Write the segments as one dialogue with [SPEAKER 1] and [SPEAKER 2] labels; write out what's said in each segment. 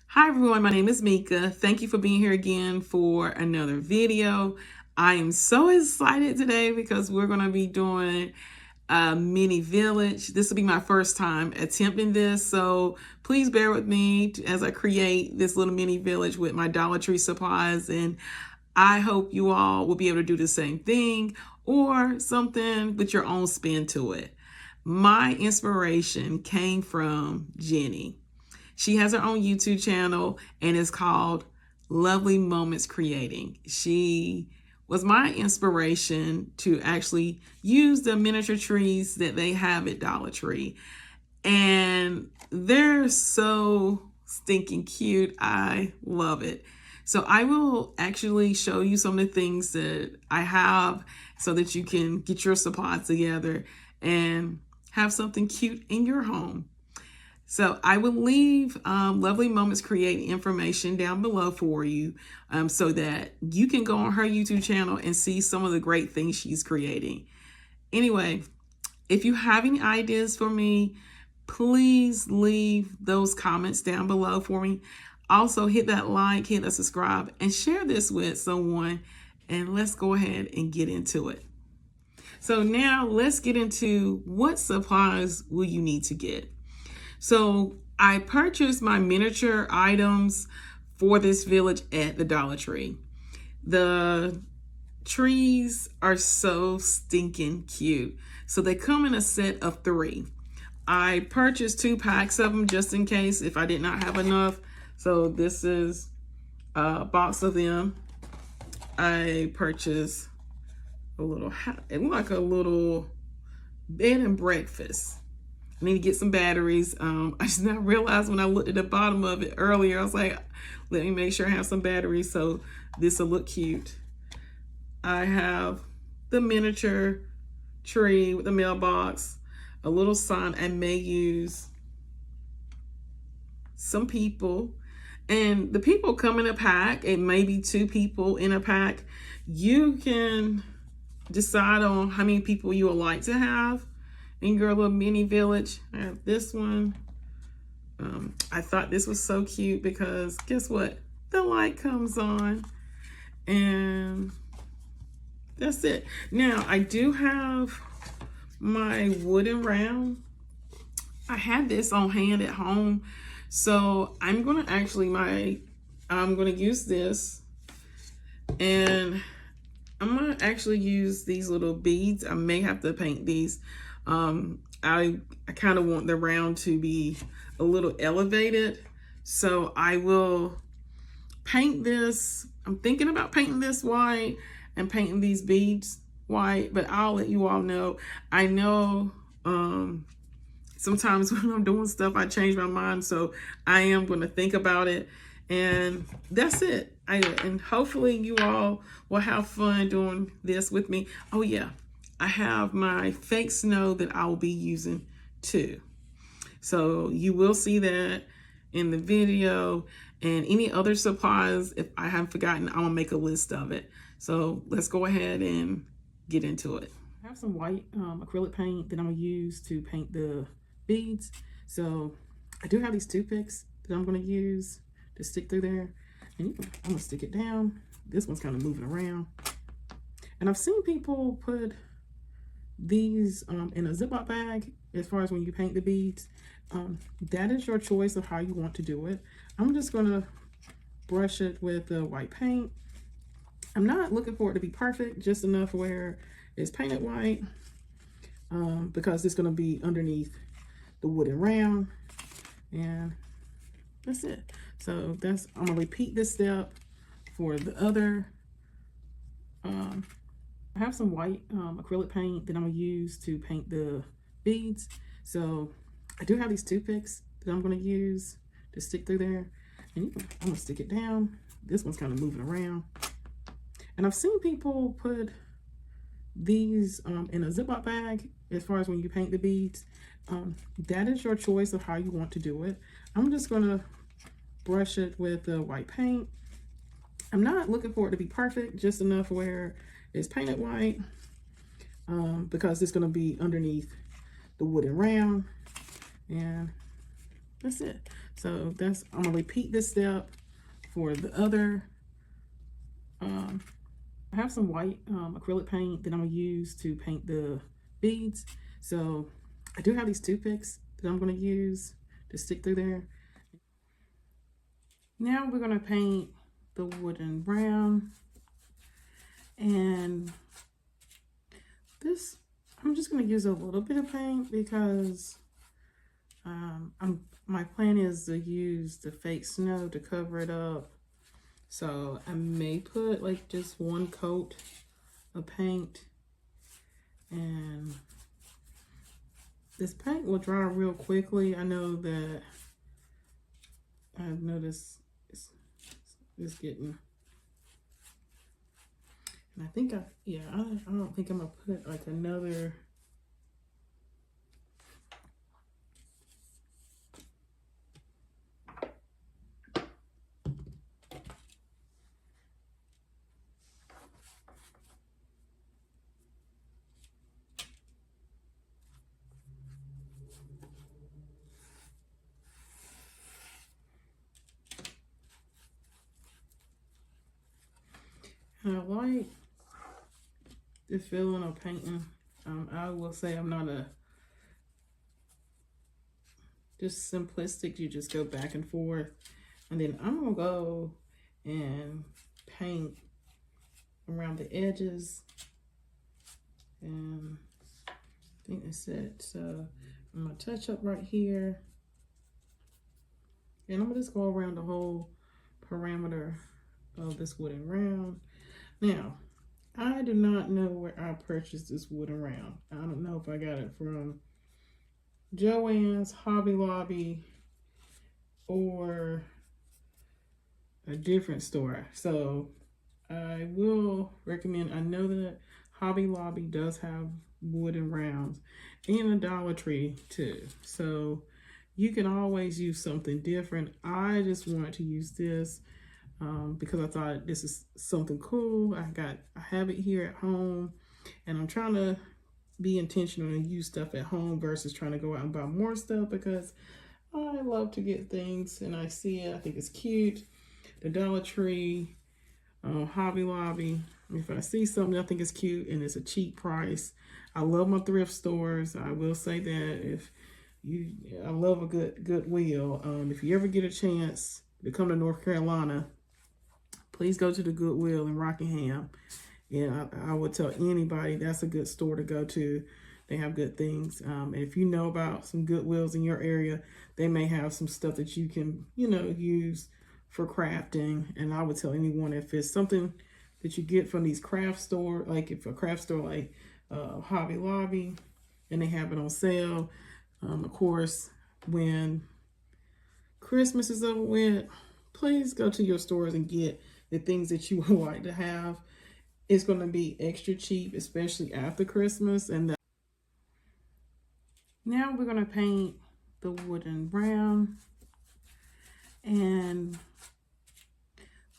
[SPEAKER 1] Hi everyone, my name is Mika. Thank you for being here again for another video. I am so excited today because we're going to be doing a mini village. This will be my first time attempting this, so please bear with me as I create this little mini village with my Dollar Tree supplies, and I hope you all will be able to do the same thing or something with your own spin to it. My inspiration came from Jenny. She has her own YouTube channel and it's called Lovely Moments Creating. She was my inspiration to actually use the miniature trees that they have at Dollar Tree. And they're so stinking cute. I love it. So I will actually show you some of the things that I have so that you can get your supplies together and have something cute in your home. So I will leave Lovely Moments Create information down below for you so that you can go on her YouTube channel and see some of the great things she's creating. Anyway, if you have any ideas for me, please leave those comments down below for me. Also hit that like, hit that subscribe, and share this with someone, and let's go ahead and get into it. So now let's get into what supplies will you need to get. So I purchased my miniature items for this village at the Dollar Tree. The trees are so stinking cute. So they come in a set of 3. I purchased 2 packs of them just in case if I did not have enough. So this is a box of them. I purchased a little, it looked like a little bed and breakfast. I need to get some batteries. I just now realized when I looked at the bottom of it earlier, I was like, let me make sure I have some batteries so this will look cute. I have the miniature tree with the mailbox, a little sign I may use, some people, and the people come in a pack. It may be 2 people in a pack. You can decide on how many people you would like to have in your little mini village. I have this one. I thought this was so cute because guess what? The light comes on and that's it. Now I do have my wooden round. I had this on hand at home. So I'm gonna use this, and I'm gonna actually use these little beads. I may have to paint these. I kind of want the round to be a little elevated, so I will paint this. I'm thinking about painting this white and painting these beads white, but I'll let you all know. I know sometimes when I'm doing stuff I change my mind, so I am going to think about it, and that's it. And hopefully you all will have fun doing this with me. Oh yeah, I have my fake snow that I will be using too. So you will see that in the video, and any other supplies, if I haven't forgotten, I'm gonna make a list of it. So let's go ahead and get into it. I have some white acrylic paint that I'm gonna use to paint the beads. So I do have these toothpicks that I'm gonna use to stick through there. And I'm gonna stick it down. This one's kind of moving around. And I've seen people put these in a Ziploc bag as far as when you paint the beads. That is your choice of how you want to do it. I'm just gonna brush it with the white paint. I'm not looking for it to be perfect, just enough where it's painted white, because it's gonna be underneath the wooden round, and that's it. So I'm gonna repeat this step for the other. I have some white acrylic paint that I'm gonna use to paint the beads. So I do have these toothpicks that I'm gonna use to stick through there. And I'm gonna stick it down. This one's kind of moving around. And I've seen people put these in a Ziploc bag as far as when you paint the beads. That is your choice of how you want to do it. I'm just gonna brush it with the white paint. I'm not looking for it to be perfect, just enough where it's painted white, because it's gonna be underneath the wooden round, And that's it. So I'm gonna repeat this step for the other. I have some white acrylic paint that I'm gonna use to paint the beads. So I do have these toothpicks that I'm gonna use to stick through there. Now we're gonna paint the wooden brown, and this I'm just gonna use a little bit of paint because my plan is to use the fake snow to cover it up. So I may put like just one coat of paint, and this paint will dry real quickly. I know that I've noticed it's getting, and I think I don't think I'm gonna put like another. And I like the feeling of painting. I will say I'm not just simplistic. You just go back and forth, and then I'm gonna go and paint around the edges, and I think that's it. So I'm gonna touch up right here, and I'm gonna just go around the whole parameter of this wooden round. Now, I do not know where I purchased this wooden round. I don't know if I got it from Joann's, Hobby Lobby, or a different store. So I will recommend, I know that Hobby Lobby does have wooden rounds, and a Dollar Tree too. So you can always use something different. I just wanted to use this because I thought this is something cool. I have it here at home, and I'm trying to be intentional and use stuff at home versus trying to go out and buy more stuff, because I love to get things and I see it, I think it's cute. The Dollar Tree, Hobby Lobby, if I see something I think is cute and it's a cheap price. I love my thrift stores. I will say that I love a good Goodwill. If you ever get a chance to come to North Carolina, please go to the Goodwill in Rockingham. Yeah, I would tell anybody that's a good store to go to. They have good things. And if you know about some Goodwills in your area, they may have some stuff that you can, use for crafting. And I would tell anyone, if it's something that you get from these craft store, like if a craft store like Hobby Lobby, and they have it on sale. Of course, when Christmas is over with, please go to your stores and get the things that you would like to have. It's going to be extra cheap, especially after Christmas. And now we're going to paint the wooden brown, and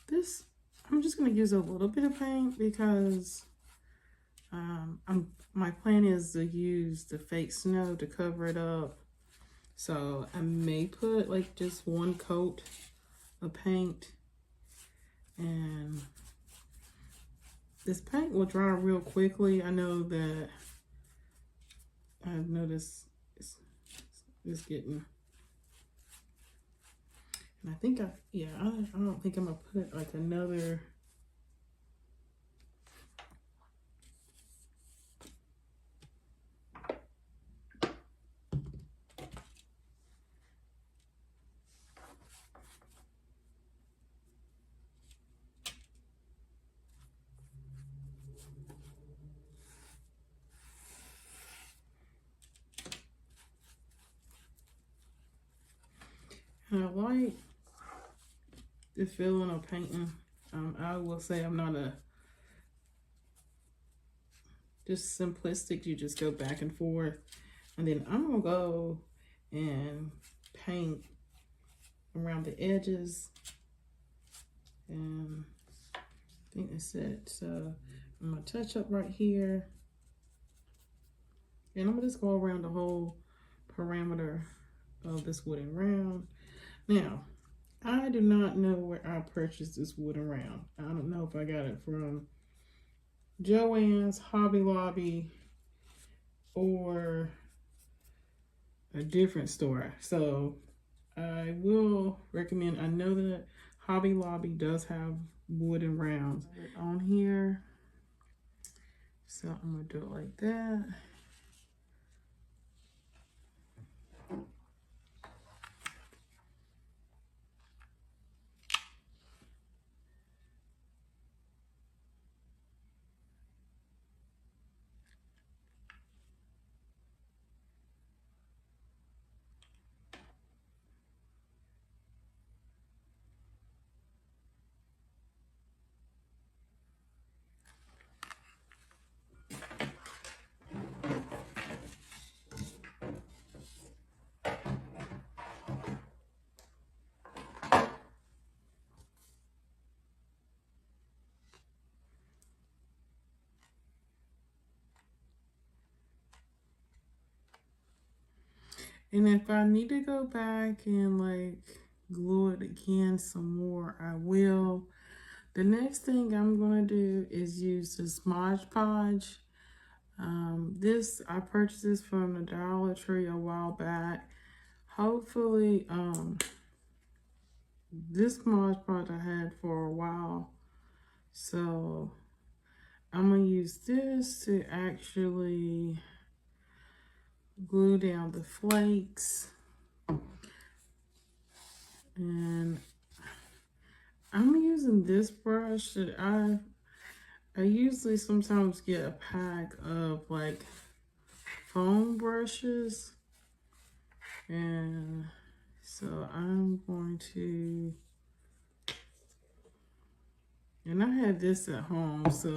[SPEAKER 1] this I'm just going to use a little bit of paint because my plan is to use the fake snow to cover it up. So I may put like just one coat of paint, and this paint will dry real quickly. I know that I've noticed it's getting, and I think I don't think I'm gonna put like another. And I like the feeling of painting. I will say I'm not just simplistic. You just go back and forth, and then I'm gonna go and paint around the edges, and I think that's it. So I'm gonna touch up right here, and I'm gonna just go around the whole parameter of this wooden round. Now, I do not know where I purchased this wooden round. I don't know if I got it from Joann's, Hobby Lobby, or a different store. So I will recommend, I know that Hobby Lobby does have wooden rounds on here. So I'm gonna do it like that. And if I need to go back and like glue it again some more, I will. The next thing I'm gonna do is use this Mod Podge. This, I purchased this from the Dollar Tree a while back. Hopefully, this Mod Podge I had for a while. So I'm gonna use this to actually glue down the flakes. And I'm using this brush that I usually sometimes get a pack of like foam brushes, and so I'm going to, and I had this at home, so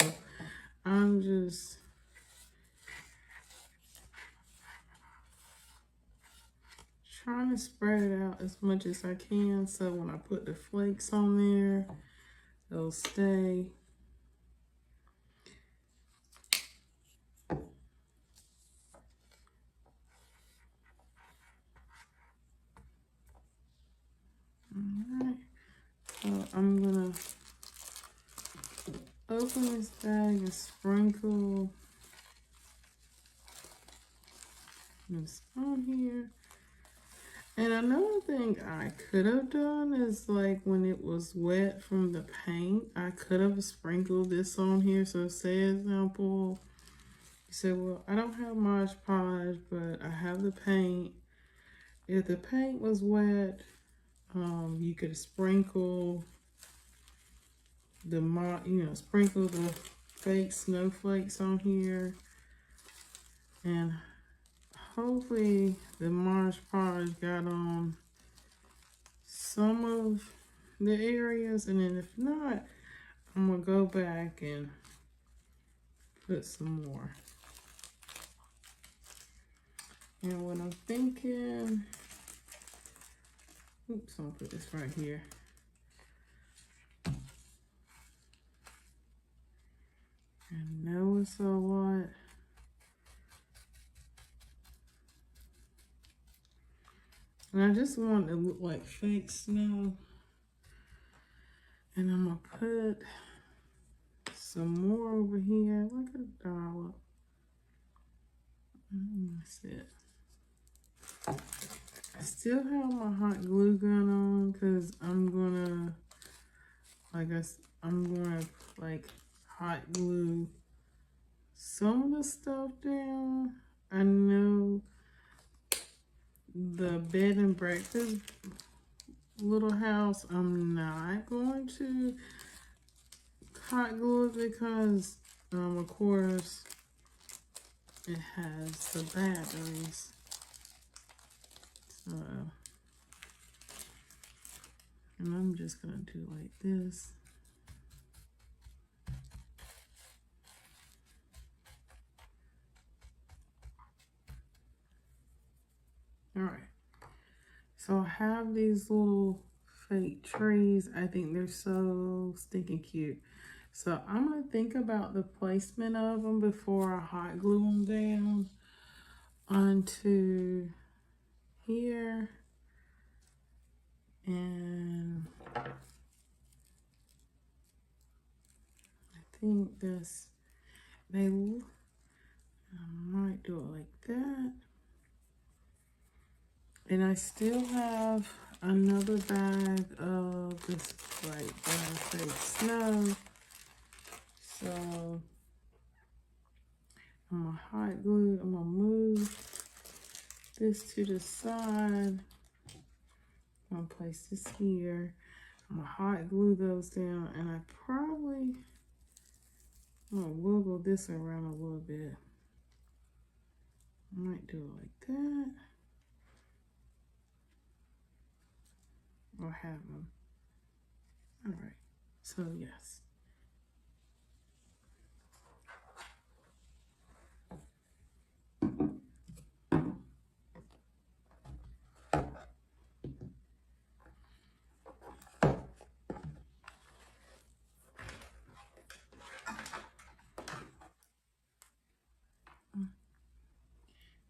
[SPEAKER 1] I'm just trying to spread it out as much as I can, so when I put the flakes on there, they'll stay. Alright, so I'm gonna open this bag and sprinkle this on here. And another thing I could have done is like when it was wet from the paint, I could have sprinkled this on here. So say example, you say, well, I don't have Mod Podge, but I have the paint. If the paint was wet, you could sprinkle the sprinkle the fake snowflakes on here, and hopefully the Mod Podge got on some of the areas, and then if not, I'm gonna go back and put some more. And what I'm thinking, oops, I'm gonna put this right here. I know it's a lot. And I just want it to look like fake snow. And I'm gonna put some more over here, like a dollop. That's it. I still have my hot glue gun on because I'm gonna, I'm gonna like hot glue some of the stuff down. I know the bed and breakfast little house, I'm not going to hot glue it because, of course, it has the batteries. So, and I'm just gonna do like this. All right. So I have these little fake trees. I think they're so stinking cute. So I'm gonna think about the placement of them before I hot glue them down onto here. And I think this, I might do it like that. And I still have another bag of this, like, snow. So I'm gonna hot glue, I'm gonna move this to the side. I'm gonna place this here. I'm gonna hot glue those down, and I'm gonna wiggle this around a little bit. I might do it like that. Or have them. All right, so yes.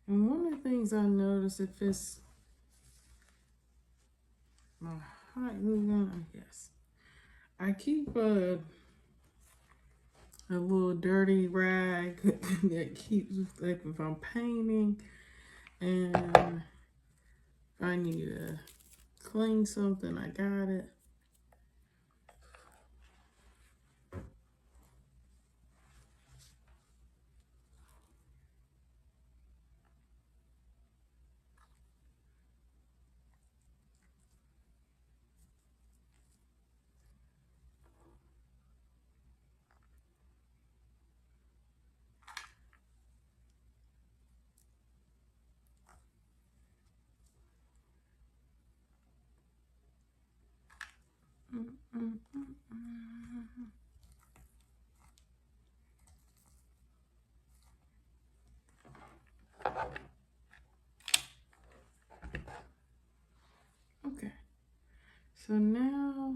[SPEAKER 1] And one of the things I notice, if it's my hot glue gun, yes, I keep a little dirty rag that keeps, like, if I'm painting and if I need to clean something, I got it. Okay, so now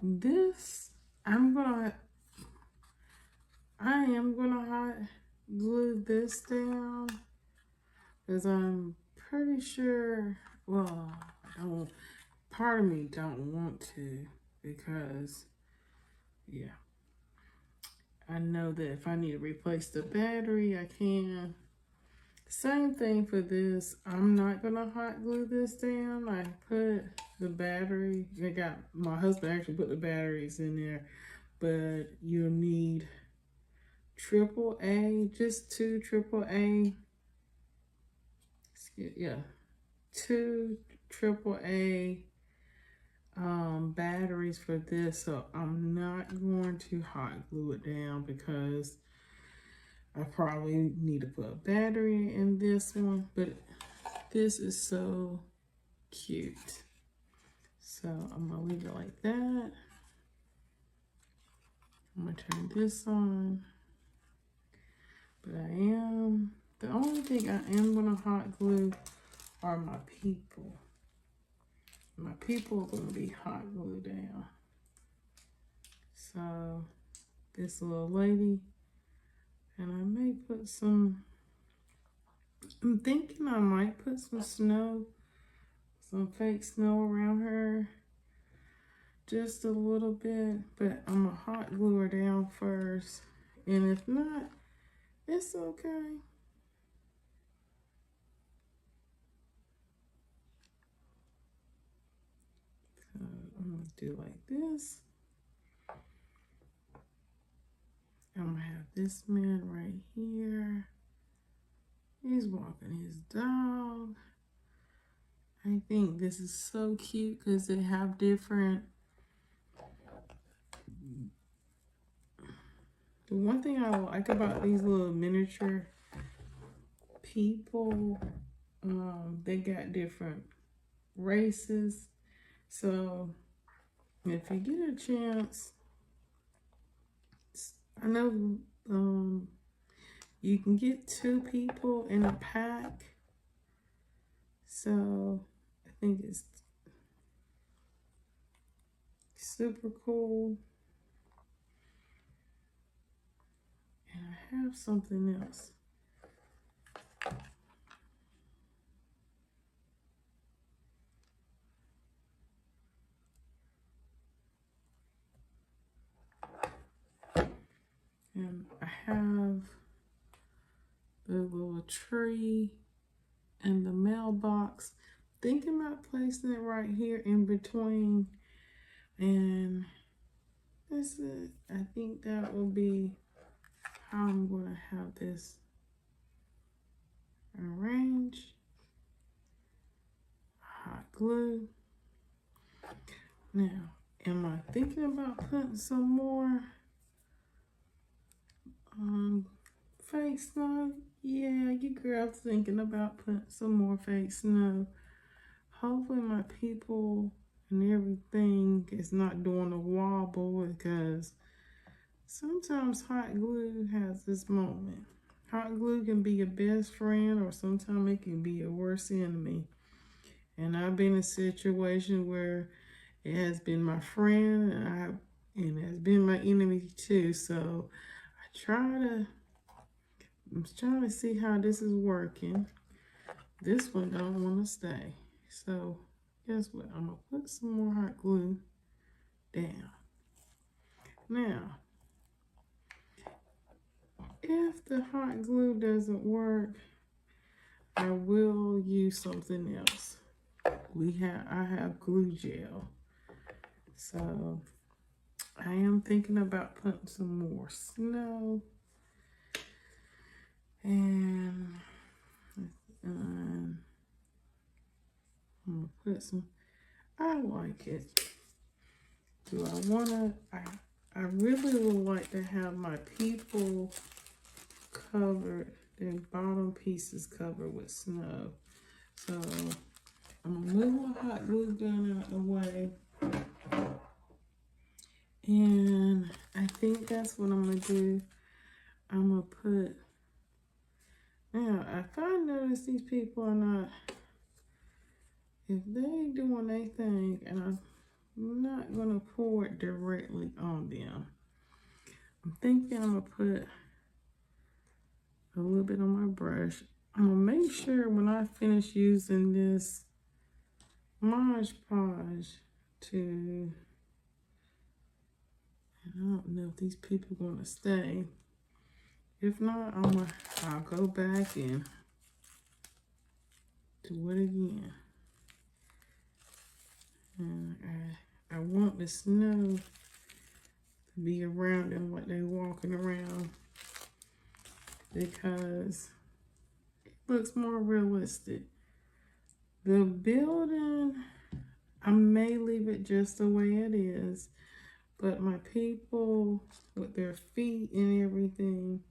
[SPEAKER 1] this, I am gonna hot glue this down because I'm pretty sure, well, part of me don't want to, because yeah, I know that if I need to replace the battery, I can. Same thing for this. I'm not gonna hot glue this down. I put the battery, my husband actually put the batteries in there, but you'll need AAA, just two AAA, two AAA batteries for this. So I'm not going to hot glue it down because I probably need to put a battery in this one, but this is so cute. So I'm gonna leave it like that. I'm gonna turn this on. But the only thing I am gonna hot glue are my people. My people are gonna be hot glued down. So this little lady, and I may put some, I'm thinking I might put some snow, some fake snow around her, just a little bit, but I'm gonna hot glue her down first, and if not, it's okay. So I'm gonna do like this. I'm gonna have this man right here. He's walking his dog. I think this is so cute because they have different. The one thing I like about these little miniature people, they got different races. So if you get a chance, I know you can get 2 people in a pack. So I think it's super cool. And I have something else. I have the little tree and the mailbox. Thinking about placing it right here in between, and that's it. I think that will be how I'm going to have this arranged. Hot glue. Now, am I thinking about putting some more fake snow? Yeah, your girl's thinking about putting some more fake snow. Hopefully my people and everything is not doing a wobble, because sometimes hot glue has this moment. Hot glue can be your best friend, or sometimes it can be your worst enemy. And I've been in a situation where it has been my friend, and it has been my enemy too. So I'm trying to see how this is working. This one don't want to stay. So guess what? I'm gonna put some more hot glue down. Now, if the hot glue doesn't work, I will use something else. I have glue gel. So I am thinking about putting some more snow. And I'm gonna put some, I like it. Do I wanna, I really would like to have my people covered, their bottom pieces covered with snow. So I'm gonna move my hot glue gun out of the way. And I think that's what I'm gonna do. I'm gonna put, now if I notice these people are not, if they doing their thing, and I'm not gonna pour it directly on them, I'm thinking I'm gonna put a little bit on my brush. I'm gonna make sure when I finish using this Mod Podge to, I don't know if these people are gonna stay. If not, I'll go back and do it again. And I want the snow to be around them while they're walking around, because it looks more realistic. The building, I may leave it just the way it is, but my people with their feet and everything,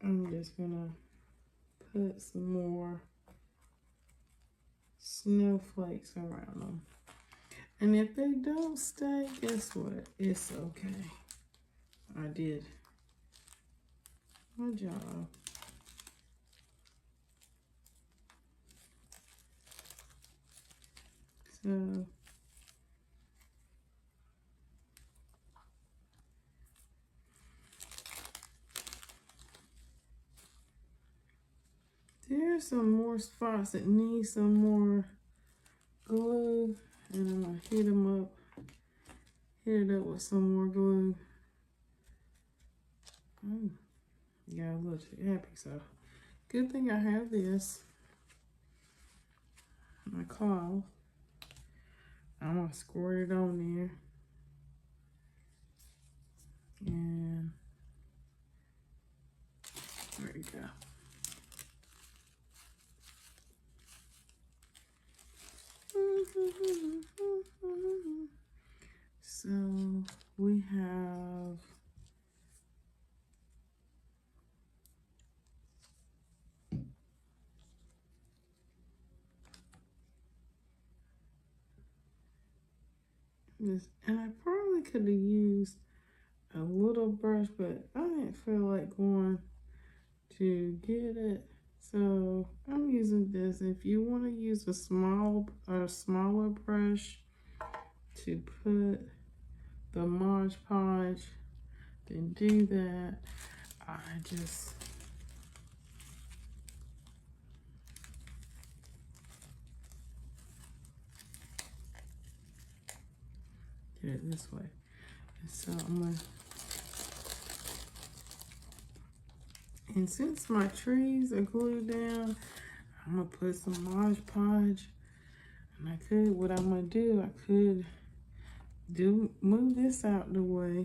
[SPEAKER 1] I'm just gonna put some more snowflakes around them. And if they don't stay, guess what? It's okay. I did my job. So there's some more spots that need some more glue, and I'm gonna hit it up with some more glue. Yeah, a little too happy, so good thing I have this. My cloth. I'm gonna squirt it on there. And there you go. So we have this, and I probably could have used a little brush, but I didn't feel like going to get it. So I'm using this. If you want to use a smaller brush to put the Mod Podge, then do that. I just get it this way. And so I'm gonna And since my trees are glued down, I'm gonna put some Mod Podge. And what I'm gonna do, I could move this out the way.